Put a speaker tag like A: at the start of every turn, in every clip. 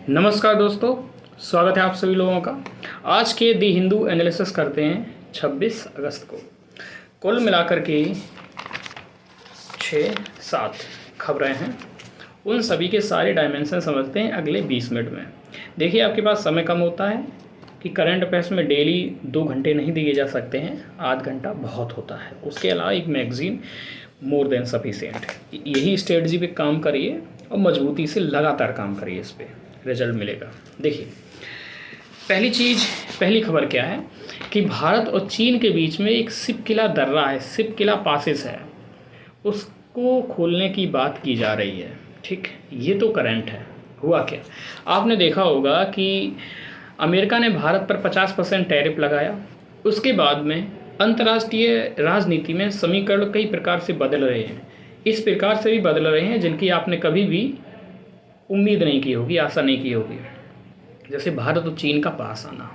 A: नमस्कार दोस्तों, स्वागत है आप सभी लोगों का। आज के दी हिंदू एनालिसिस करते हैं 26 अगस्त को। कुल मिलाकर के 6-7 खबरें हैं, उन सभी के सारे डायमेंशन समझते हैं अगले 20 मिनट में। देखिए, आपके पास समय कम होता है कि करंट अफेयर्स में डेली 2 घंटे नहीं दिए जा सकते हैं, आध घंटा बहुत होता है। उसके अलावा एक मैगजीन मोर देन सफिशिएंट। यही स्ट्रेटजी पे काम करिए और मजबूती से लगातार काम करिए, इस पर रिजल्ट मिलेगा। देखिए, पहली खबर क्या है कि भारत और चीन के बीच में एक सिपकिला दर्रा है, सिपकिला पासेस है, उसको खोलने की बात की जा रही है। ठीक, ये तो करंट है। हुआ क्या, आपने देखा होगा कि अमेरिका ने भारत पर 50% टैरिफ लगाया। उसके बाद में अंतर्राष्ट्रीय राजनीति में समीकरण कई प्रकार से बदल रहे हैं। इस प्रकार से भी बदल रहे हैं जिनकी आपने कभी भी उम्मीद नहीं की होगी, आशा नहीं की होगी। जैसे भारत और चीन का पास आना,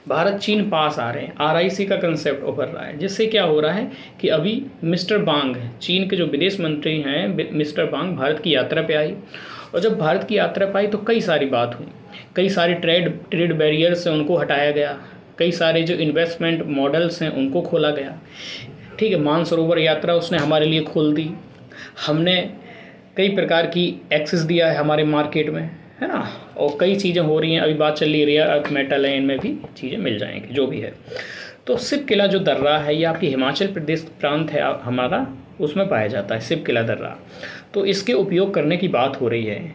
A: भारत चीन पास आ रहे हैं, आरआईसी का कंसेप्ट उभर रहा है, जिससे क्या हो रहा है कि अभी मिस्टर बांग, चीन के जो विदेश मंत्री हैं, मिस्टर बांग भारत की यात्रा पे आई। और जब भारत की यात्रा पर आई तो कई सारी बात हुई, कई सारे ट्रेड बैरियर्स हैं उनको हटाया गया, कई सारे जो इन्वेस्टमेंट मॉडल्स हैं उनको खोला गया। ठीक है, मानसरोवर यात्रा उसने हमारे लिए खोल दी, हमने कई प्रकार की एक्सेस दिया है हमारे मार्केट में, है ना। और कई चीज़ें हो रही हैं, अभी बात चल रही है रेयर अर्थ मेटल है, इनमें भी चीज़ें मिल जाएंगी जो भी है। तो सिपकिला जो दर्रा है, ये आपकी हिमाचल प्रदेश प्रांत है हमारा, उसमें पाया जाता है सिपकिला दर्रा। तो इसके उपयोग करने की बात हो रही है।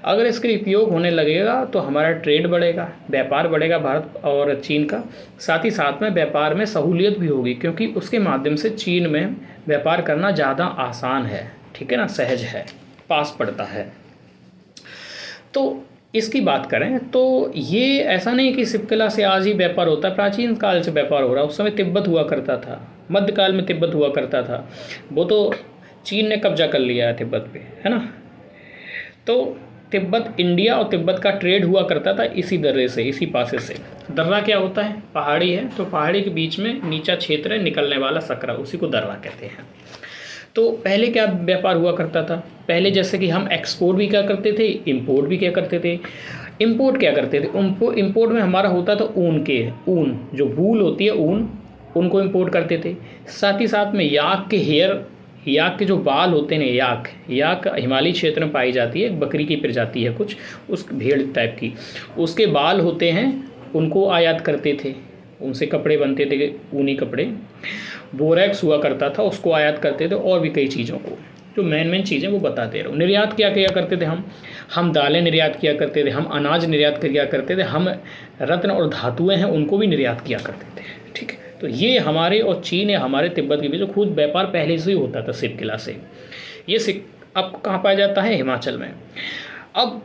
A: अगर इसके उपयोग होने लगेगा तो हमारा ट्रेड बढ़ेगा, व्यापार बढ़ेगा भारत और चीन का। साथ ही साथ में व्यापार में सहूलियत भी होगी, क्योंकि उसके माध्यम से चीन में व्यापार करना ज़्यादा आसान है, ठीक है ना, सहज है, पास पड़ता है। तो इसकी बात करें तो ये ऐसा नहीं कि सिपकिला से आज ही व्यापार होता है, प्राचीन काल से व्यापार हो रहा है। उस समय तिब्बत हुआ करता था, मध्यकाल में तिब्बत हुआ करता था, वो तो चीन ने कब्जा कर लिया है तिब्बत पे, है ना। तो तिब्बत, इंडिया और तिब्बत का ट्रेड हुआ करता था इसी दर्रे से, इसी पासे से। दर्रा क्या होता है, पहाड़ी है, तो पहाड़ी के बीच में नीचा क्षेत्र है, निकलने वाला सकरा, उसी को दर्रा कहते हैं। तो पहले क्या व्यापार हुआ करता था, पहले जैसे कि हम एक्सपोर्ट भी क्या करते थे, इंपोर्ट भी क्या करते थे। इंपोर्ट क्या करते थे, इंपोर्ट में हमारा होता था ऊन जो वूल होती है, ऊन, उनको इंपोर्ट करते थे। साथ ही साथ में याक के हेयर, याक के जो बाल होते हैं, याक हिमालयी क्षेत्र में पाई जाती है, बकरी की प्रजाति है कुछ, उस भेड़ टाइप की, उसके बाल होते हैं, उनको आयात करते थे, उनसे कपड़े बनते थे, ऊनी कपड़े। बोरैक्स हुआ करता था, उसको आयात करते थे, और भी कई चीज़ों को, जो मेन चीज़ें वो बताते रहो। निर्यात क्या किया करते थे हम दालें निर्यात किया करते थे, हम अनाज निर्यात किया करते थे, हम रत्न और धातुएं हैं उनको भी निर्यात किया करते थे। ठीक है, तो ये हमारे और चीन या हमारे तिब्बत के बीच जो खुद व्यापार पहले से ही होता था सिपकिला से। ये अब कहाँ पाया जाता है, हिमाचल में। अब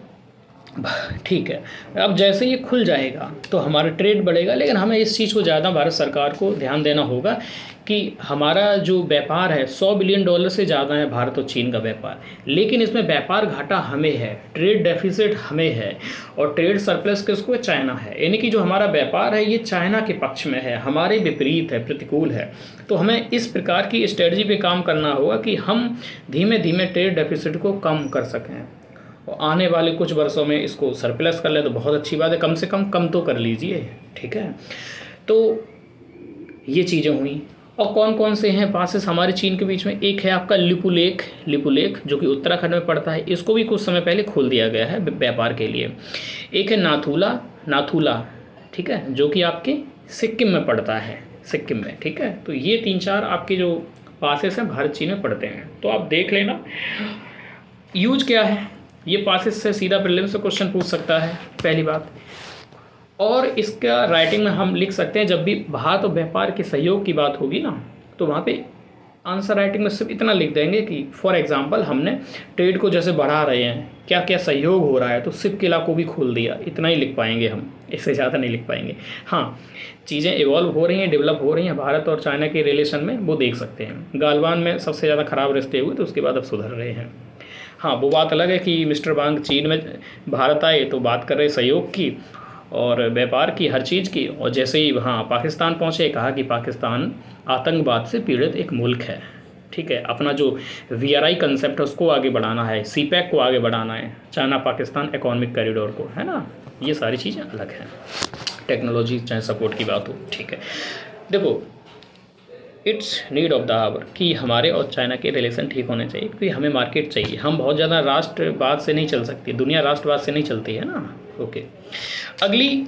A: ठीक है, अब जैसे ये खुल जाएगा तो हमारा ट्रेड बढ़ेगा, लेकिन हमें इस चीज़ को ज़्यादा भारत सरकार को ध्यान देना होगा कि हमारा जो व्यापार है $100 बिलियन से ज़्यादा है भारत और चीन का व्यापार, लेकिन इसमें व्यापार घाटा हमें है, ट्रेड डेफिसिट हमें है, और ट्रेड सरप्लस किसको है, चाइना है। यानी कि जो हमारा व्यापार है ये चाइना के पक्ष में है, हमारे विपरीत है, प्रतिकूल है। तो हमें इस प्रकार की स्ट्रेटजी पे काम करना होगा कि हम धीमे धीमे ट्रेड डेफिसिट को कम कर सकें, और आने वाले कुछ वर्षों में इसको सरप्लस कर ले तो बहुत अच्छी बात है, कम से कम तो कर लीजिए। ठीक है, तो ये चीज़ें हुई। और कौन कौन से हैं पासेस हमारे चीन के बीच में, एक है आपका लिपू लेक जो कि उत्तराखंड में पड़ता है, इसको भी कुछ समय पहले खोल दिया गया है व्यापार के लिए। एक है नाथुला, ठीक है, जो कि आपके सिक्किम में पड़ता है, सिक्किम में। ठीक है, तो ये 3-4 आपके जो पासेस हैं भारत चीन में पड़ते हैं, तो आप देख लेना। यूज क्या है, ये पासेस से सीधा प्रीलिम्स से क्वेश्चन पूछ सकता है, पहली बात। और इसका राइटिंग में हम लिख सकते हैं, जब भी भारत और व्यापार के सहयोग की बात होगी ना, तो वहाँ पे आंसर राइटिंग में सिर्फ इतना लिख देंगे कि फॉर एग्जांपल हमने ट्रेड को जैसे बढ़ा रहे हैं, क्या क्या सहयोग हो रहा है, तो सिपकिला को भी खोल दिया, इतना ही लिख पाएंगे हम, इससे ज़्यादा नहीं लिख पाएंगे। हाँ, चीज़ें इवॉल्व हो रही हैं, डेवलप हो रही हैं भारत और चाइना के रिलेशन में, वो देख सकते हैं। गालवान में सबसे ज़्यादा ख़राब रिश्ते हुए, तो उसके बाद अब सुधर रहे हैं। हाँ, वो बात अलग है कि मिस्टर बांग चीन में भारत आए तो बात कर रहे सहयोग की और व्यापार की, हर चीज़ की, और जैसे ही वहाँ पाकिस्तान पहुँचे कहा कि पाकिस्तान आतंकवाद से पीड़ित एक मुल्क है, ठीक है, अपना जो VRI कंसेप्ट है उसको आगे बढ़ाना है, CPEC को आगे बढ़ाना है, चाइना पाकिस्तान इकोनॉमिक कॉरिडोर को, है ना। ये सारी चीज़ें अलग हैं, टेक्नोलॉजी चाहे सपोर्ट की बात हो, ठीक है। देखो, it's need of the hour कि हमारे और चाइना के रिलेशन ठीक होने चाहिए, क्योंकि हमें मार्केट चाहिए। हम बहुत ज़्यादा राष्ट्रवाद से नहीं चल सकती, दुनिया राष्ट्रवाद से नहीं चलती है ना। ओके, अगली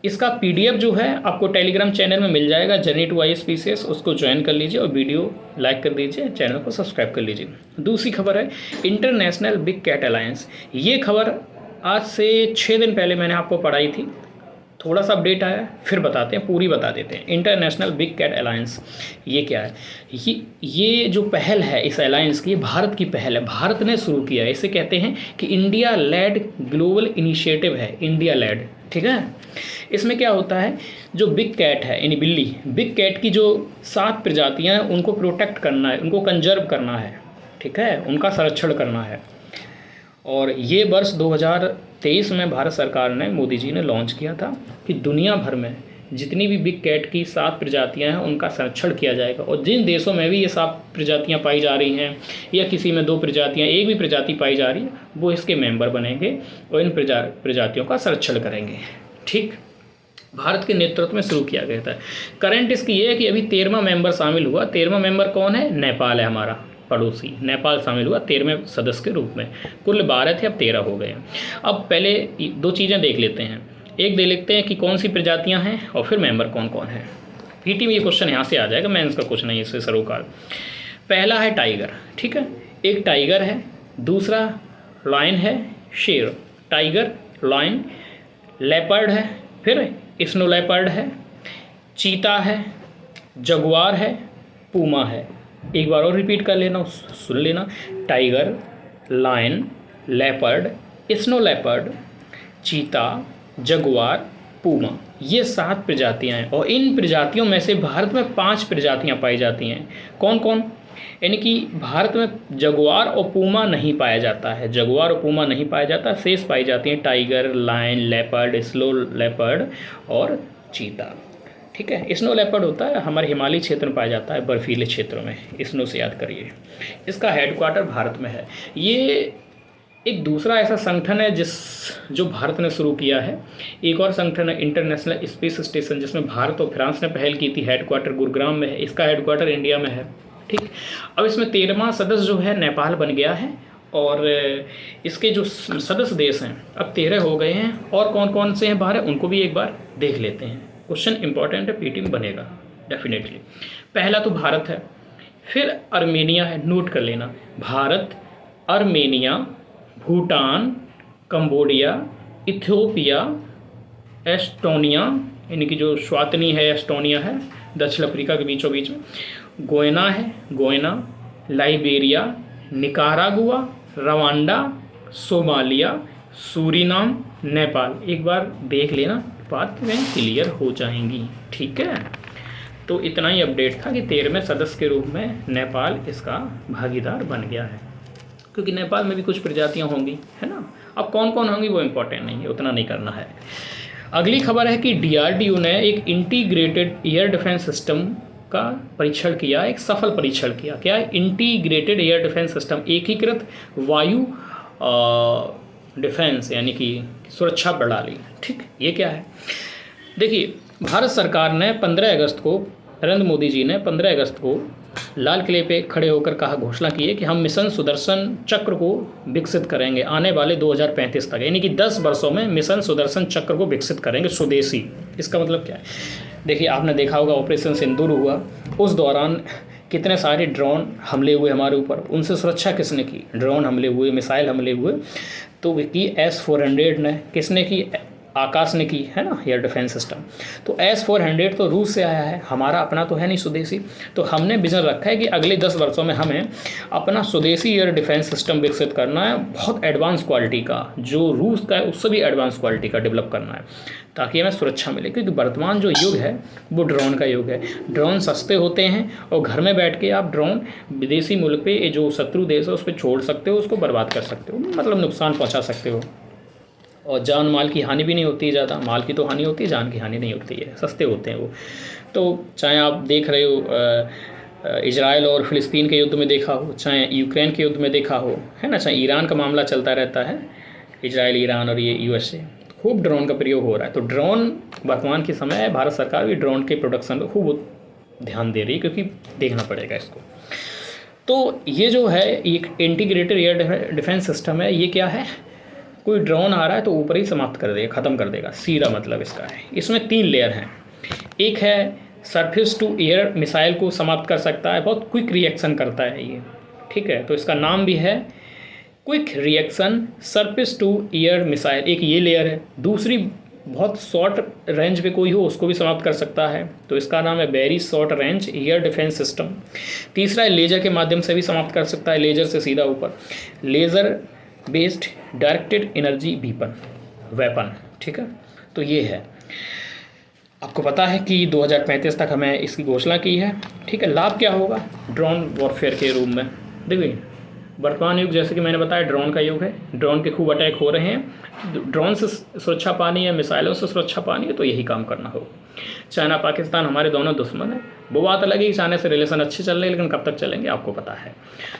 A: इसका PDF जो है आपको टेलीग्राम चैनल में मिल जाएगा, जर्नी टू ISPCS, उसको ज्वाइन कर लीजिए और वीडियो लाइक कर दीजिए, चैनल को सब्सक्राइब कर लीजिए। दूसरी खबर है इंटरनेशनल बिग कैट अलायंस। ये खबर आज से 6 दिन पहले मैंने आपको पढ़ाई थी, थोड़ा सा अपडेट आया, फिर बताते हैं, पूरी बता देते हैं। इंटरनेशनल बिग कैट अलायंस ये क्या है? ये जो पहल है इस अलायंस की, भारत की पहल है, भारत ने शुरू किया है। इसे कहते हैं कि इंडिया लेड ग्लोबल इनिशिएटिव है, इंडिया लेड, ठीक है। इसमें क्या होता है, जो बिग कैट है यानी बिल्ली, बिग कैट की जो 7 प्रजातियां हैं उनको प्रोटेक्ट करना है, उनको कंजर्व करना है, ठीक है, उनका संरक्षण करना है। और ये वर्ष 2023 में भारत सरकार ने, मोदी जी ने लॉन्च किया था कि दुनिया भर में जितनी भी बिग कैट की 7 प्रजातियां हैं उनका संरक्षण किया जाएगा। और जिन देशों में भी ये 7 प्रजातियां पाई जा रही हैं या किसी में 2 प्रजातियां, एक भी प्रजाति पाई जा रही है, वो इसके मेंबर बनेंगे और इन प्रजातियों का संरक्षण करेंगे, ठीक। भारत के नेतृत्व में शुरू किया गया था। करंट इसकी ये है कि अभी 13वां मेंबर शामिल हुआ। 13वां मेंबर कौन है? नेपाल है, हमारा पड़ोसी नेपाल शामिल हुआ 13वें सदस्य के रूप में। कुल 12 थे, अब 13 हो गए हैं। अब पहले 2 चीज़ें देख लेते हैं, एक देख लेते हैं कि कौन सी प्रजातियां हैं और फिर मेंबर कौन कौन है। PT में ये क्वेश्चन यहाँ से आ जाएगा, मेंस का कुछ नहीं इससे सरोकार। पहला है टाइगर, ठीक है, एक टाइगर है, दूसरा लायन है, शेर, टाइगर, लायन, लेपर्ड है, फिर स्नो लेपर्ड है, चीता है, जगुआर है, पूमा है। एक बार और रिपीट कर लेना, सुन लेना, tiger, lion, leopard, snow leopard, cheetah, jaguar, puma, ये 7 प्रजातियां हैं। और इन प्रजातियों में से भारत में 5 प्रजातियां पाई जाती हैं। कौन कौन? यानी कि भारत में जगुआर और पूमा नहीं पाया जाता है, जगुआर और पूमा नहीं पाया जाता, शेष पाई जाती हैं tiger, lion, leopard, snow leopard और चीता, ठीक है। स्नो लेपर्ड होता है हमारे हिमालय क्षेत्र में पाया जाता है, बर्फीले क्षेत्रों में, स्नो से याद करिए। इसका हेडक्वार्टर भारत में है। ये एक दूसरा ऐसा संगठन है जो भारत ने शुरू किया है। एक और संगठन है इंटरनेशनल स्पेस स्टेशन, जिसमें भारत और फ्रांस ने पहल की थी, हेडक्वार्टर गुरुग्राम में है, इसका हेडक्वार्टर इंडिया में है, ठीक। अब इसमें 13वां सदस्य जो है नेपाल बन गया है और इसके जो सदस्य देश हैं अब 13 हो गए हैं। और कौन कौन से हैं बाहर, उनको भी एक बार देख लेते हैं। क्वेश्चन इंपॉर्टेंट है, PT में बनेगा डेफिनेटली। पहला तो भारत है, फिर अर्मेनिया है, नोट कर लेना, Bharat, Armenia, Bhutan, Cambodia, Ethiopia, Estonia यानी कि जो स्वातनी है एस्टोनिया है, दक्षिण अफ्रीका के बीचों बीच में, गोयना है, Guyana, Liberia, Nicaragua, Rwanda, Somalia, Suriname, Nepal. एक बार देख लेना, बात में क्लियर हो जाएंगी, ठीक है। तो इतना ही अपडेट था कि 13वें सदस्य के रूप में नेपाल इसका भागीदार बन गया है, क्योंकि नेपाल में भी कुछ प्रजातियां होंगी, है ना। अब कौन कौन होंगी वो इम्पोर्टेंट नहीं है, उतना नहीं करना है। अगली खबर है कि DRDO ने एक इंटीग्रेटेड एयर डिफेंस सिस्टम का परीक्षण किया, एक सफल परीक्षण किया। क्या है? इंटीग्रेटेड एयर डिफेंस सिस्टम, एकीकृत वायु डिफेंस यानी कि सुरक्षा प्रणाली, ठीक। ये क्या है? देखिए, भारत सरकार ने 15 अगस्त को, नरेंद्र मोदी जी ने 15 अगस्त को लाल किले पे खड़े होकर कहा, घोषणा की है कि हम मिशन सुदर्शन चक्र को विकसित करेंगे आने वाले 2035 तक, यानी कि 10 वर्षों में मिशन सुदर्शन चक्र को विकसित करेंगे स्वदेशी। इसका मतलब क्या है? देखिए, आपने देखा होगा ऑपरेशन सिंदूर हुआ, उस दौरान कितने सारे ड्रोन हमले हुए हमारे ऊपर, उनसे सुरक्षा किसने की? ड्रोन हमले हुए, मिसाइल हमले हुए, तो की S-400 ने, किसने की? आकाश ने की, है ना, एयर डिफेंस सिस्टम। तो S-400 तो रूस से आया है, हमारा अपना तो है नहीं स्वदेशी। तो हमने विजन रखा है कि अगले 10 वर्षों में हमें अपना स्वदेशी एयर डिफेंस सिस्टम विकसित करना है, बहुत एडवांस क्वालिटी का, जो रूस का है उससे भी एडवांस क्वालिटी का डेवलप करना है, ताकि हमें सुरक्षा मिले। क्योंकि वर्तमान जो युग है वो ड्रोन का युग है। ड्रोन सस्ते होते हैं और घर में बैठ के आप ड्रोन विदेशी मुल्क पे, जो शत्रु देश है उस पर छोड़ सकते हो, उसको बर्बाद कर सकते हो, मतलब नुकसान पहुँचा सकते हो। और जान माल की हानि भी नहीं होती है, ज़्यादा माल की तो हानि होती है, जान की हानि नहीं होती है, सस्ते होते हैं वो। तो चाहे आप देख रहे हो इजराइल और फ़िलिस्तीन के युद्ध में देखा हो, चाहे यूक्रेन के युद्ध में देखा हो, है ना, चाहे ईरान का मामला चलता रहता है, इजराइल, ईरान और ये यूएसए, खूब ड्रोन का प्रयोग हो रहा है। तो ड्रोन वर्तमान के समय भारत सरकार भी ड्रोन के प्रोडक्शन पर खूब ध्यान दे रही है, क्योंकि देखना पड़ेगा इसको। तो ये जो है एक इंटीग्रेटेड एयर डिफेंस सिस्टम है। ये क्या है, कोई ड्रोन आ रहा है तो ऊपर ही समाप्त कर देगा, ख़त्म कर देगा, सीधा मतलब इसका है। इसमें 3 लेयर हैं। एक है सरफेस टू एयर मिसाइल को समाप्त कर सकता है, बहुत क्विक रिएक्शन करता है ये, ठीक है, तो इसका नाम भी है quick reaction surface to air missile, एक ये लेयर है। दूसरी बहुत शॉर्ट रेंज पे कोई हो उसको भी समाप्त कर सकता है, तो इसका नाम है very short range air defence system. तीसरा है लेजर के माध्यम से भी समाप्त कर सकता है, लेजर से सीधा ऊपर, laser based directed energy weapon, ठीक है। तो ये है, आपको पता है कि 2035 तक हमें इसकी घोषणा की है, ठीक है। लाभ क्या होगा ड्रोन वॉरफेयर के रूप में? देखिए वर्तमान युग जैसे कि मैंने बताया ड्रोन का युग है, ड्रोन के खूब अटैक हो रहे हैं। ड्रोन से सुरक्षा पानी है, मिसाइलों से सुरक्षा पानी है, तो यही काम करना होगा। चाइना पाकिस्तान हमारे दोनों दुश्मन हैं, वो बात अलग है कि चाइना से रिलेशन अच्छे चल रहे हैं, लेकिन कब तक चलेंगे आपको पता है।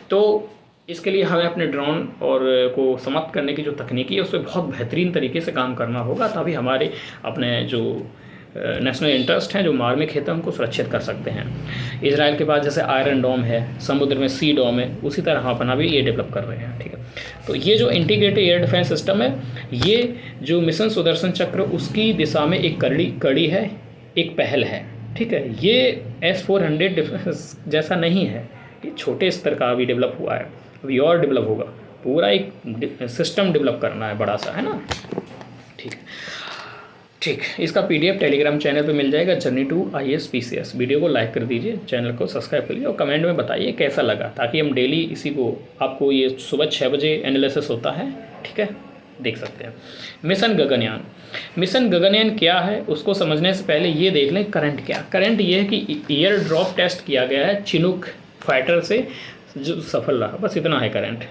A: तो इसके लिए हमें अपने ड्रोन और को समाप्त करने की जो तकनीकी है उस पर बहुत बेहतरीन तरीके से काम करना होगा, तभी हमारे अपने जो नेशनल इंटरेस्ट हैं, जो मार्मिक हित है, उनको सुरक्षित कर सकते हैं। इजराइल के पास जैसे आयरन डोम है, समुद्र में सी डोम है, उसी तरह हम अपना भी ये डेवलप कर रहे हैं, ठीक है। तो ये जो इंटीग्रेटेड एयर डिफेंस सिस्टम है, ये जो मिशन सुदर्शन चक्र उसकी दिशा में एक कड़ी है, एक पहल है, ठीक है। ये S-400 डिफेंस जैसा नहीं है, ये छोटे स्तर का अभी डेवलप हुआ है, अभी और डेवलप होगा, पूरा एक सिस्टम डेवलप करना है बड़ा सा, है ना, ठीक है। ठीक, इसका PDF टेलीग्राम चैनल पे मिल जाएगा, journey to IAS PCS। Video को लाइक कर दीजिए, चैनल को सब्सक्राइब करिए और कमेंट में बताइए कैसा लगा, ताकि हम डेली इसी को, आपको ये सुबह 6 बजे एनालिसिस होता है, ठीक है, देख सकते हैं। मिशन गगनयान, मिशन गगनयान क्या है उसको समझने से पहले ये देख लें करंट क्या। करंट ये है कि एयर ड्रॉप टेस्ट किया गया है चिनूक फाइटर से, जो सफल रहा, बस इतना है करंट,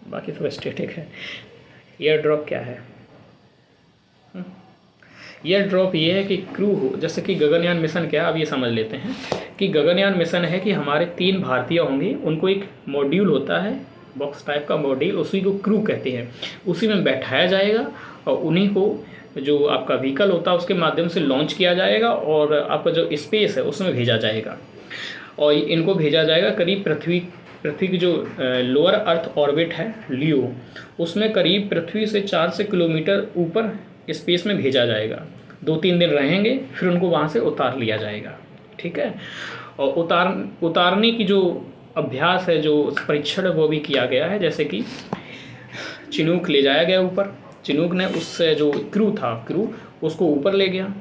A: बाकी सब स्टैटिक है। एयर ड्रॉप क्या है? एयर ड्रॉप ये है कि क्रू हो, जैसे कि गगनयान मिशन क्या है, अब ये समझ लेते हैं कि गगनयान मिशन है कि हमारे 3 भारतीय होंगे, उनको एक मॉड्यूल होता है, बॉक्स टाइप का मॉड्यूल, उसी को क्रू कहते हैं, उसी में बैठाया जाएगा और उन्हीं को जो आपका व्हीकल होता है उसके माध्यम से लॉन्च किया जाएगा और आपका जो स्पेस है उसमें भेजा जाएगा। और इनको भेजा जाएगा करीब पृथ्वी की जो लोअर अर्थ ऑर्बिट है लियो, उसमें करीब पृथ्वी से 400 किलोमीटर ऊपर स्पेस में भेजा जाएगा। 2-3 दिन रहेंगे, फिर उनको वहाँ से उतार लिया जाएगा, ठीक है। और उतारने की जो अभ्यास है, जो परीक्षण है, वो भी किया गया है। जैसे कि चिनूक ले जाया गया ऊपर, चिनूक ने उससे जो क्रू उसको ऊपर ले गया,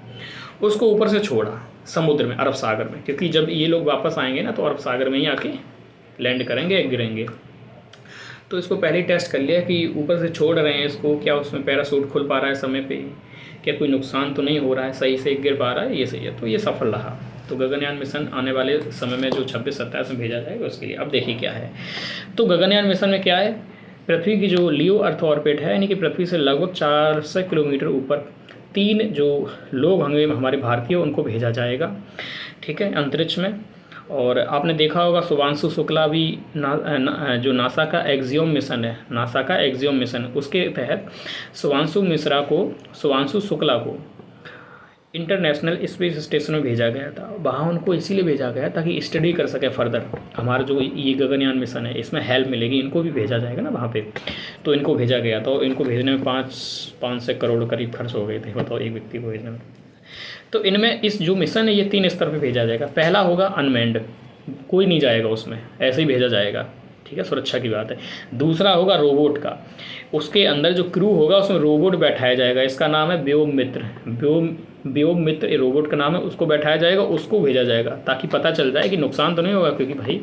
A: उसको ऊपर से छोड़ा समुद्र में, अरब सागर में, क्योंकि जब ये लोग वापस आएंगे ना तो अरब सागर में ही आके लैंड करेंगे, गिरेंगे। तो इसको पहले ही टेस्ट कर लिया कि ऊपर से छोड़ रहे हैं इसको, क्या उसमें पैराशूट खुल पा रहा है समय पे, क्या कोई नुकसान तो नहीं हो रहा है, सही से गिर पा रहा है, ये सही है। तो ये सफल रहा। तो गगनयान मिशन आने वाले समय में जो 26-27 में भेजा जाएगा उसके लिए। अब देखिए क्या है, तो गगनयान मिशन में क्या है, पृथ्वी की जो लियो अर्थ ऑर्बिट है, यानी कि पृथ्वी से लगभग 400 किलोमीटर ऊपर 3 जो लोग होंगे हमारे भारतीय, उनको भेजा जाएगा, ठीक है, अंतरिक्ष में। और आपने देखा होगा शुभांशु शुक्ला भी जो नासा का एक्सियोम मिशन है, नासा का एक्सियोम मिशन, उसके तहत शुभांशु शुक्ला को इंटरनेशनल स्पेस स्टेशन में भेजा गया था। वहाँ उनको इसीलिए भेजा गया ताकि स्टडी कर सके फर्दर हमारा जो ये गगनयान मिशन है, इसमें हेल्प मिलेगी, इनको भी भेजा जाएगा ना वहाँ पे, तो इनको भेजा गया। तो इनको भेजने में 500 करोड़ करीब खर्च हो गए थे, बताओ, एक व्यक्ति को भेजने में। तो इनमें इस जो मिशन है ये 3 स्तर पे भेजा जाएगा। पहला होगा अनमैन्ड, कोई नहीं जाएगा उसमें, ऐसे ही भेजा जाएगा, ठीक है, सुरक्षा की बात है। दूसरा होगा रोबोट का, उसके अंदर जो क्रू होगा उसमें रोबोट बैठाया जाएगा, इसका नाम है व्योम मित्र ये रोबोट का नाम है, उसको बैठाया जाएगा, उसको भेजा जाएगा ताकि पता चल जाए कि नुकसान तो नहीं होगा, क्योंकि भाई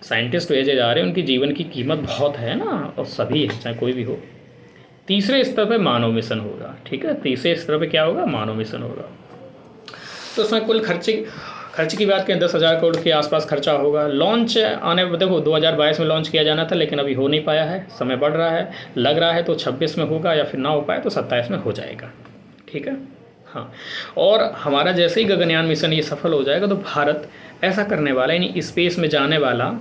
A: साइंटिस्ट भेजे जा रहे हैं, उनकी जीवन की कीमत बहुत है ना, और सभी है, चाहे कोई भी हो। तीसरे स्तर पे मानव मिशन होगा, ठीक है, तीसरे स्तर पे क्या होगा, मानव मिशन होगा। तो उसमें कुल खर्च की बात करें 10,000 करोड़ के आसपास खर्चा होगा। लॉन्च आने, देखो 2022 में लॉन्च किया जाना था, लेकिन अभी हो नहीं पाया है, समय बढ़ रहा है, लग रहा है तो 26 में होगा, या फिर ना हो पाए तो 27 में हो जाएगा, ठीक है। हाँ, और हमारा जैसे ही गगनयान मिशन ये सफल हो जाएगा तो भारत ऐसा करने वाला यानी स्पेस में जाने वाला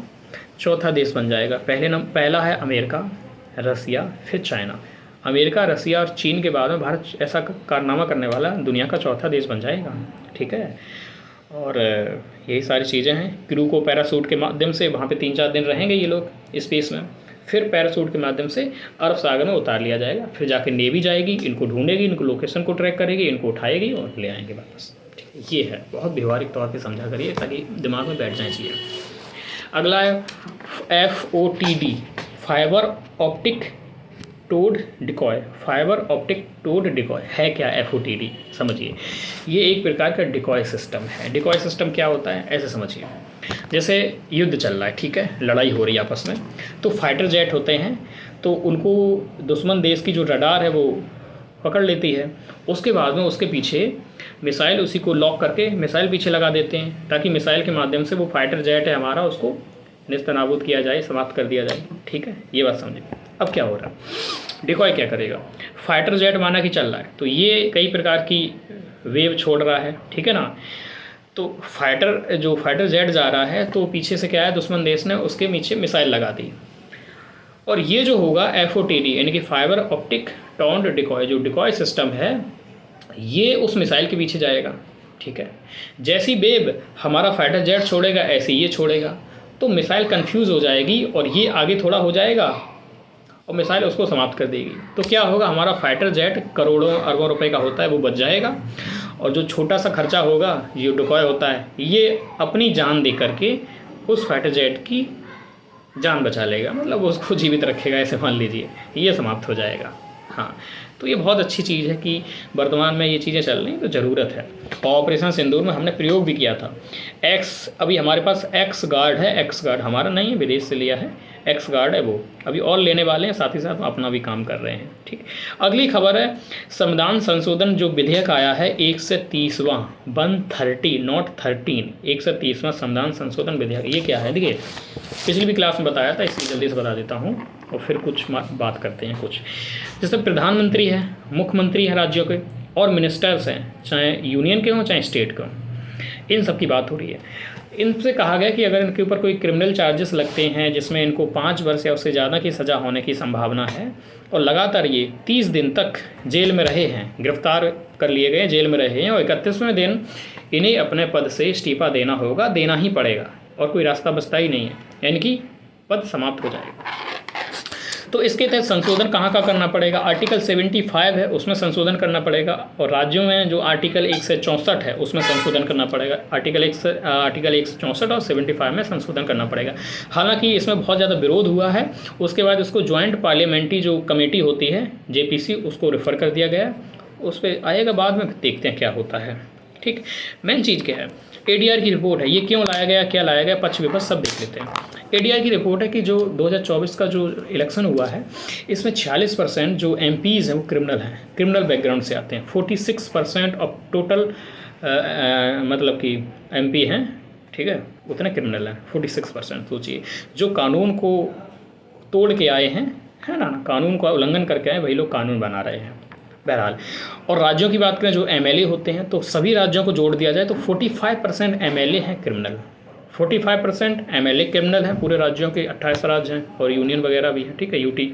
A: चौथा देश बन जाएगा। पहला है अमेरिका, रसिया, फिर चाइना। अमेरिका, रसिया और चीन के बाद में भारत ऐसा कारनामा करने वाला दुनिया का चौथा देश बन जाएगा। ठीक है, और यही सारी चीज़ें हैं। क्रू को पैरासूट के माध्यम से वहाँ पे 3-4 दिन रहेंगे ये लोग स्पेस में, फिर पैरासूट के माध्यम से अरब सागर में उतार लिया जाएगा। फिर जाके नेवी जाएगी, इनको ढूंढेगी, इनको लोकेशन को ट्रैक करेगी, इनको उठाएगी और ले आएंगे वापस। ये है, बहुत व्यवहारिक तौर पे समझा करिए ताकि दिमाग में बैठ जाए चीज़ें। अगला है FOTD, fibre optic towed decoy. Fibre optic towed decoy है क्या? FOTD समझिए, ये एक प्रकार का डिकॉय सिस्टम है। डिकॉय सिस्टम क्या होता है ऐसे समझिए, जैसे युद्ध चल रहा है, ठीक है, लड़ाई हो रही है आपस में, तो फाइटर जेट होते हैं, तो उनको दुश्मन देश की जो रडार है वो पकड़ लेती है। उसके बाद में उसके पीछे मिसाइल, उसी को लॉक करके मिसाइल पीछे लगा देते हैं, ताकि मिसाइल के माध्यम से वो फाइटर जेट है हमारा, उसको नेस्तनाबूद किया जाए, समाप्त कर दिया जाए। ठीक है, ये बात समझिए। अब क्या हो रहा है, डिकॉय क्या करेगा, फाइटर जेट माना कि चल रहा है, तो ये कई प्रकार की वेव छोड़ रहा है, ठीक है ना। तो फाइटर जेट जा रहा है, तो पीछे से क्या है, दुश्मन देश ने उसके नीचे मिसाइल लगा दी, और ये जो होगा FOTD यानी कि फाइबर ऑप्टिक टॉन्ड डिकॉय, जो डिकॉय सिस्टम है, ये उस मिसाइल के पीछे जाएगा। ठीक है, जैसी वेव हमारा फाइटर जेट छोड़ेगा ऐसे ये छोड़ेगा, तो मिसाइल कंफ्यूज हो जाएगी और ये आगे थोड़ा हो जाएगा और मिसाइल उसको समाप्त कर देगी। तो क्या होगा, हमारा फाइटर जेट करोड़ों अरबों रुपए का होता है वो बच जाएगा, और जो छोटा सा खर्चा होगा ये डिकॉय होता है, ये अपनी जान दे करके उस फाइटर जेट की जान बचा लेगा, मतलब उसको जीवित रखेगा, ऐसे मान लीजिए, ये समाप्त हो जाएगा। हाँ, तो ये बहुत अच्छी चीज़ है कि वर्तमान में ये चीज़ें चल रही हैं, तो ज़रूरत है। ऑपरेशन सिंदूर में हमने प्रयोग भी किया था। अभी हमारे पास एक्स गार्ड है, एक्स गार्ड हमारा नहीं है, विदेश से लिया है, एक्स गार्ड है, वो अभी और लेने वाले हैं, साथ ही साथ अपना भी काम कर रहे हैं। ठीक, अगली खबर है, संविधान संशोधन जो विधेयक आया है 130वां 130 नॉट 13, 130वां संविधान संशोधन विधेयक, ये क्या है? देखिए, पिछली भी क्लास में बताया था, इसलिए जल्दी से बता देता हूँ और फिर कुछ बात करते हैं। कुछ जैसे प्रधानमंत्री है, मुख्यमंत्री है राज्यों के, और मिनिस्टर्स हैं, चाहे यूनियन के हों चाहे स्टेट के हों, इन सब की बात हो रही है। इनसे कहा गया कि अगर इनके ऊपर कोई क्रिमिनल चार्जेस लगते हैं जिसमें इनको 5 वर्ष या उससे ज़्यादा की सज़ा होने की संभावना है, और लगातार ये 30 दिन तक जेल में रहे हैं, गिरफ्तार कर लिए गए, जेल में रहे हैं, और 31वें दिन इन्हें अपने पद से इस्तीफा देना होगा, देना ही पड़ेगा, और कोई रास्ता बचता ही नहीं है, यानी कि पद समाप्त हो जाएगा। तो इसके तहत संशोधन कहाँ का करना पड़ेगा, आर्टिकल 75 है उसमें संशोधन करना पड़ेगा, और राज्यों में जो आर्टिकल 164 है उसमें संशोधन करना पड़ेगा। आर्टिकल 164 और 75 में संशोधन करना पड़ेगा। हालांकि इसमें बहुत ज़्यादा विरोध हुआ है, उसके बाद इसको ज्वाइंट पार्लियामेंट्री जो कमेटी होती है JPC, उसको रेफ़र कर दिया गया, उस पर आएगा बाद में, देखते हैं क्या होता है। ठीक, मेन चीज़ क्या है, ADR की रिपोर्ट है, ये क्यों लाया गया, क्या लाया गया, पक्ष विपक्ष सब देख लेते हैं। ADR की रिपोर्ट है कि जो 2024 का जो इलेक्शन हुआ है, इसमें 46% जो MPs हैं वो क्रिमिनल हैं, क्रिमिनल बैकग्राउंड से आते हैं। 46% ऑफ टोटल मतलब कि MP हैं, ठीक है, उतने क्रिमिनल हैं, 46%। सोचिए, जो कानून को तोड़ के आए हैं, है ना, कानून का उल्लंघन करके आए, वही लोग कानून बना रहे हैं। बहरहाल, और राज्यों की बात करें जो MLA होते हैं, तो सभी राज्यों को जोड़ दिया जाए तो 45% MLA हैं क्रिमिनल, 45% MLA क्रिमिनल हैं पूरे राज्यों के, 28 राज्य हैं और यूनियन वगैरह भी हैं, ठीक है, UT,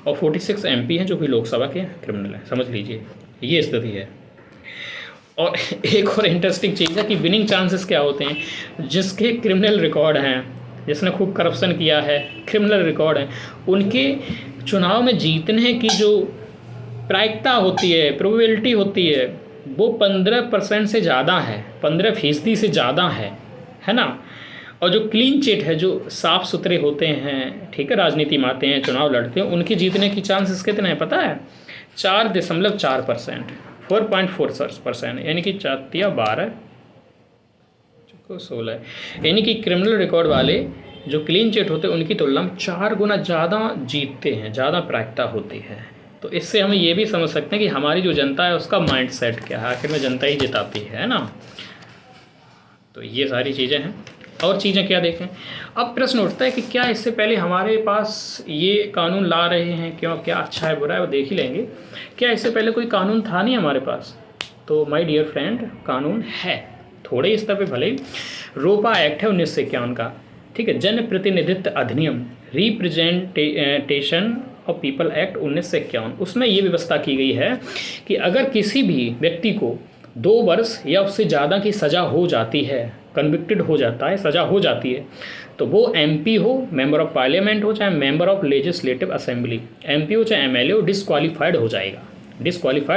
A: और 46 MP हैं जो कि लोकसभा के क्रिमिनल हैं। समझ लीजिए, ये स्थिति है। और एक और इंटरेस्टिंग चीज़ है कि विनिंग चांसेस क्या होते हैं, जिसके क्रिमिनल रिकॉर्ड हैं, जिसने खूब करप्शन किया है, क्रिमिनल रिकॉर्ड हैं, उनके चुनाव में जीतने की जो प्रायिकता होती है, प्रोबेबिलिटी होती है, वो 15% से ज़्यादा है, 15% से ज़्यादा है ना। और जो क्लीन चिट है, जो साफ़ सुथरे होते हैं, ठीक है, राजनीति में आते हैं, चुनाव लड़ते हैं, उनकी जीतने की चांसेस कितने हैं पता है? 4.4%, 4.4%, यानी कि 4×12 16, यानी कि क्रिमिनल रिकॉर्ड वाले जो क्लीन चिट होते हैं उनकी तुलना में 4 गुना ज़्यादा जीतते हैं, ज़्यादा प्रायिकता होती है। तो इससे हम ये भी समझ सकते हैं कि हमारी जो जनता है उसका माइंड सेट क्या है, आखिर में जनता ही जिताती है ना। तो ये सारी चीज़ें हैं। और चीज़ें क्या देखें, अब प्रश्न उठता है कि क्या इससे पहले हमारे पास ये कानून ला रहे हैं, क्यों, क्या अच्छा है बुरा है वो देख ही लेंगे। क्या इससे पहले कोई कानून था नहीं हमारे पास? तो माय डियर फ्रेंड, कानून है, थोड़े ही स्तर पे भले ही। रोपा एक्ट है 1951 का, ठीक है। जन प्रतिनिधित्व अधिनियम, रिप्रेजेंटेशन ऑफ पीपल एक्ट 1951, उसमें ये व्यवस्था की गई है कि अगर किसी भी व्यक्ति को 2 वर्ष या उससे ज़्यादा की सज़ा हो जाती है, कन्विक्टेड हो जाता है, सज़ा हो जाती है, तो वो एमपी हो, मेंबर ऑफ पार्लियामेंट हो, चाहे member of legislative assembly, MP हो चाहे एमएलए हो, डिस्क्वालीफाइड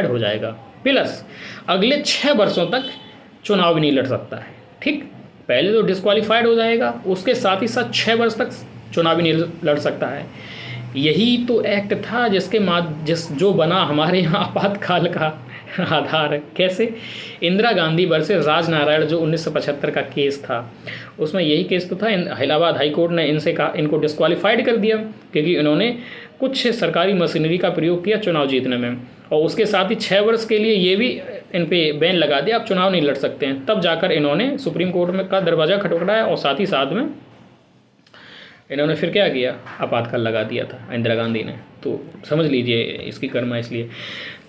A: हो जाएगा। प्लस अगले 6 वर्षों तक चुनाव भी नहीं लड़ सकता है, ठीक। पहले तो डिस्क्वालीफाइड हो जाएगा, उसके साथ ही साथ 6 वर्ष तक चुनाव भी नहीं लड़ सकता है। यही तो एक्ट था जो बना हमारे यहाँ आपातकाल का आधार। कैसे? इंदिरा गांधी वर्सेस राजनारायण जो 1975 का केस था, उसमें यही केस तो था। इलाहाबाद हाई कोर्ट ने इनको डिस्क्वालीफाइड कर दिया क्योंकि इन्होंने कुछ सरकारी मशीनरी का प्रयोग किया चुनाव जीतने में, और उसके साथ ही 6 वर्ष के लिए ये भी इन पे बैन लगा दिया, आप चुनाव नहीं लड़ सकते हैं। तब जाकर इन्होंने सुप्रीम कोर्ट में का दरवाज़ा खटखटाया और साथ ही साथ में इन्होंने फिर क्या किया, आपातकाल लगा दिया था इंदिरा गांधी ने। तो समझ लीजिए इसकी कर्मा इसलिए।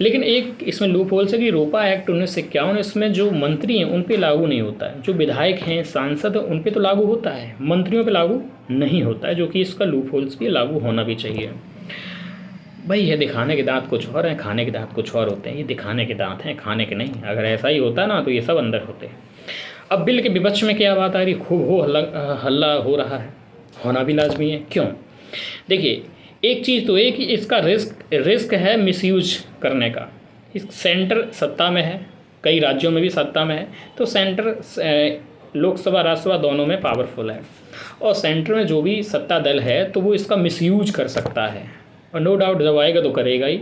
A: लेकिन एक इसमें लूप होल्स है कि रोपा एक्ट 1951, इसमें जो मंत्री हैं उन पे लागू नहीं होता है, जो विधायक हैं, सांसद हैं, उन पे तो लागू होता है, मंत्रियों पे लागू नहीं होता है, जो कि इसका लूप होल्स भी लागू होना भी चाहिए। भाई ये दिखाने के दांत कुछ और हैं, खाने के दांत कुछ और होते हैं। ये दिखाने के दांत हैं, खाने के नहीं। अगर ऐसा ही होता ना तो ये सब अंदर होते। अब बिल के विपक्ष में क्या बात आ रही, खूब हल्ला हो रहा है, होना भी लाजमी है। क्यों? देखिए, एक चीज़ तो है कि इसका रिस्क है मिसयूज करने का। इस सेंटर सत्ता में है, कई राज्यों में भी सत्ता में है, तो सेंटर लोकसभा राज्यसभा दोनों में पावरफुल है, और सेंटर में जो भी सत्ता दल है तो वो इसका मिसयूज कर सकता है, और नो डाउट जब आएगा तो करेगा ही।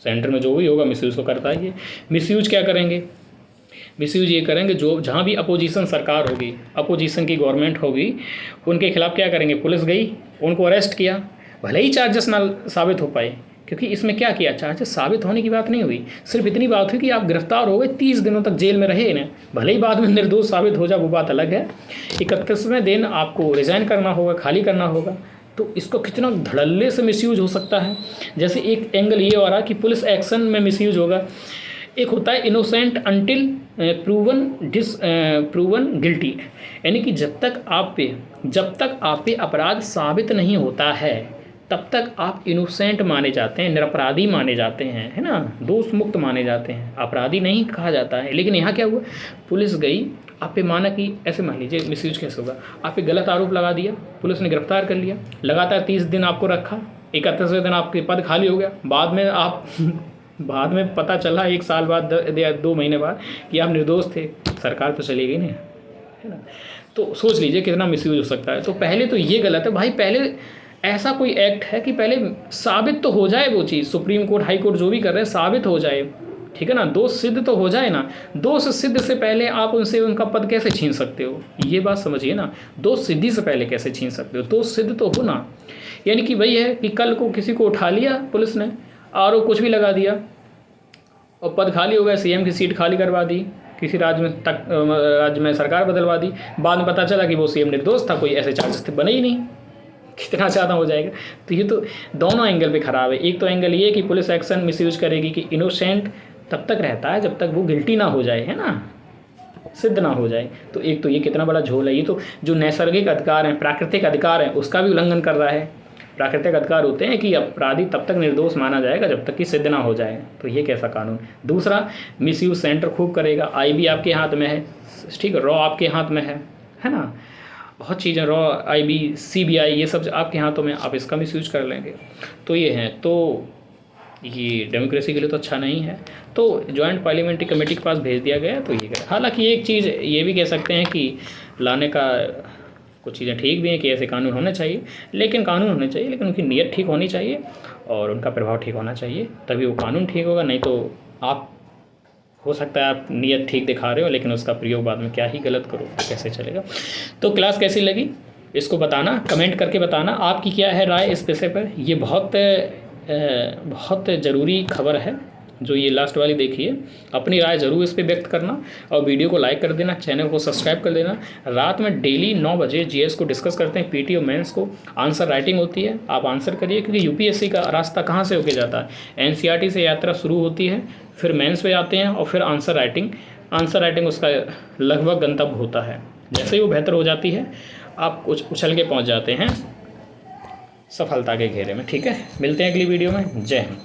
A: सेंटर में जो भी होगा मिसयूज तो करता ही है। मिसयूज क्या करेंगे? मिसयूज ये करेंगे जो जहाँ भी अपोजिशन सरकार होगी, अपोजिशन की गवर्नमेंट होगी, उनके खिलाफ क्या करेंगे, पुलिस गई, उनको अरेस्ट किया, भले ही चार्जेस ना साबित हो पाए, क्योंकि इसमें क्या किया, चार्जेस साबित होने की बात नहीं हुई, सिर्फ इतनी बात हुई कि आप गिरफ्तार हो गए, 30 दिनों तक जेल में रहे ना, भले ही बाद में निर्दोष साबित हो जाए वो बात अलग है। 31वें दिन आपको रिज़ाइन करना होगा, खाली करना होगा। तो इसको कितना धड़ल्ले से मिसयूज हो सकता है। जैसे एक एंगल ये हो रहा कि पुलिस एक्शन में मिसयूज होगा, एक होता है इनोसेंट अंटिल प्रूवन गिल्टी, यानी कि जब तक आप पे अपराध साबित नहीं होता है तब तक आप इनोसेंट माने जाते हैं, निरपराधी माने जाते हैं, है ना, दोष मुक्त माने जाते हैं, अपराधी नहीं कहा जाता है। लेकिन यहाँ क्या हुआ, पुलिस गई, आप पे माना कि ऐसे मान लीजिए मिसयूज कैसे होगा, आप पे गलत आरोप लगा दिया, पुलिस ने गिरफ्तार कर लिया, लगातार 30 दिन आपको रखा, 31वें दिन आपके पद खाली हो गया, बाद में पता चला 1 साल बाद या 2 महीने बाद कि आप निर्दोष थे, सरकार तो चली गई नहीं, है ना। तो सोच लीजिए कितना मिसयूज हो सकता है। तो पहले तो ये गलत है भाई, पहले ऐसा कोई एक्ट है कि पहले साबित तो हो जाए वो चीज़, सुप्रीम कोर्ट हाई कोर्ट जो भी कर रहे हैं साबित हो जाए, ठीक है ना, दोष सिद्ध तो हो जाए ना। दोष सिद्ध से पहले आप उनसे उनका पद कैसे छीन सकते हो, ये बात समझिए ना। दोष सिद्धि से पहले कैसे छीन सकते हो, दोष सिद्ध तो हो ना। यानी कि वही है कि कल को किसी को उठा लिया पुलिस ने, आरोप कुछ भी लगा दिया और पद खाली हो गया, सीएम की सीट खाली करवा दी, किसी राज्य में सरकार बदलवा दी, बाद में पता चला कि वो सीएम निर्दोष था, कोई ऐसे चार्जेस बने ही नहीं, कितना ज़्यादा हो जाएगा। तो ये तो दोनों एंगल पे ख़राब है। एक तो एंगल ये कि पुलिस एक्शन मिसयूज करेगी कि इनोसेंट तब तक रहता है जब तक वो गिल्टी ना हो जाए, है ना, सिद्ध ना हो जाए। तो एक तो ये कितना बड़ा झोल है। ये तो जो नैसर्गिक अधिकार हैं, प्राकृतिक अधिकार हैं, उसका भी उल्लंघन कर रहा है। प्राकृतिक अधिकार होते हैं कि अपराधी तब तक निर्दोष माना जाएगा जब तक कि सिद्ध ना हो जाए। तो ये कैसा कानून। दूसरा, मिसयूज सेंटर खूब करेगा, आईबी आपके हाथ में है, ठीक है, रॉ आपके हाथ में है ना, बहुत चीज़ें, रॉ, आईबी, सीबीआई, ये सब आपके हाथों में, आप इसका मिसयूज कर लेंगे। तो ये है, तो ये डेमोक्रेसी के लिए तो अच्छा नहीं है। तो जॉइंट पार्लियामेंट्री कमेटी के पास भेज दिया गया, तो ये करें। हालांकि एक चीज़ ये भी कह सकते हैं कि लाने का कुछ चीज़ें ठीक भी हैं कि ऐसे कानून होने चाहिए, लेकिन उनकी नीयत ठीक होनी चाहिए और उनका प्रभाव ठीक होना चाहिए, तभी वो कानून ठीक होगा। नहीं तो आप, हो सकता है आप नीयत ठीक दिखा रहे हो लेकिन उसका प्रयोग बाद में क्या ही गलत करो, कैसे चलेगा। तो क्लास कैसी लगी इसको बताना, कमेंट करके बताना आपकी क्या है राय इस विषय पर। ये बहुत ज़रूरी खबर है जो ये लास्ट वाली देखिए। अपनी राय ज़रूर इस पर व्यक्त करना और वीडियो को लाइक कर देना, चैनल को सब्सक्राइब कर देना। रात में डेली 9 बजे जीएस को डिस्कस करते हैं, पीटी और मेंस को आंसर राइटिंग होती है, आप आंसर करिए, क्योंकि यूपीएससी का रास्ता कहाँ से होके जाता है, एनसीईआरटी से यात्रा शुरू होती है, फिर मेंस पे जाते हैं और फिर आंसर राइटिंग आंसर राइटिंग उसका लगभग गंतव्य होता है। जैसे ही वो बेहतर हो जाती है आप कुछ उछल के पहुंच जाते हैं सफलता के घेरे में। ठीक है, मिलते हैं अगली वीडियो में। जय हिंद।